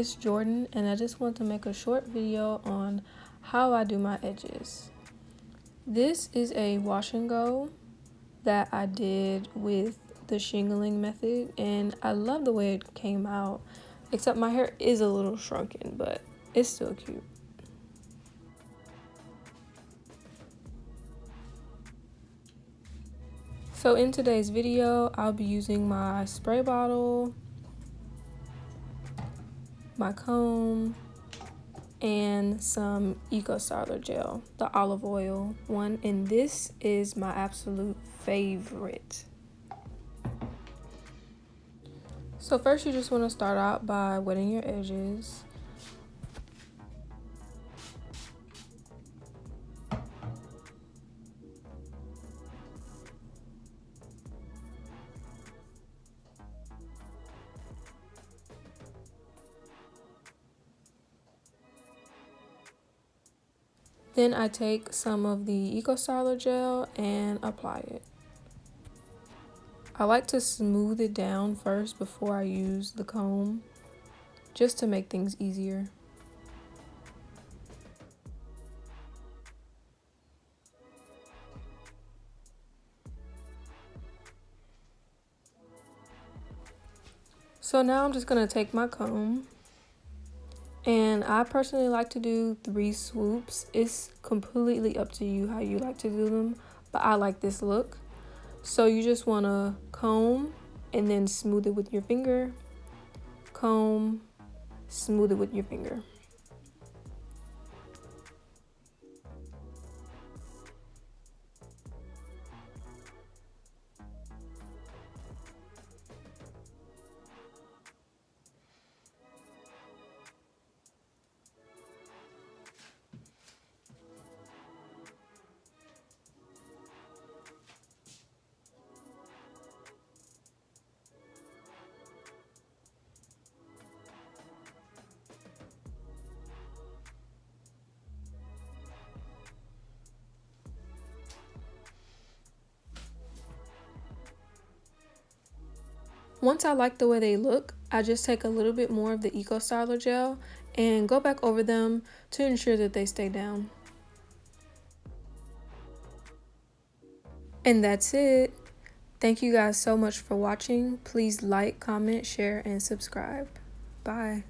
it's Jordan, and I just want to make a short video on how I do my edges. This is a wash and go that I did with the shingling method, and I love the way it came out, except my hair is a little shrunken, but it's still cute. So in today's video, I'll be using my spray bottle, my comb, and some Eco Styler gel, the olive oil one, and this is my absolute favorite. So first you just want to start out by wetting your edges. Then I take some of the Eco Styler gel and apply it. I like to smooth it down first before I use the comb, just to make things easier. So now I'm just going to take my comb, and I personally like to do 3 swoops. It's completely up to you how you like to do them, but I like this look. So you just want to comb and then smooth it with your finger, comb, smooth it with your finger. Once I like the way they look, I just take a little bit more of the Eco Styler gel and go back over them to ensure that they stay down. And that's it. Thank you guys so much for watching. Please like, comment, share, and subscribe. Bye.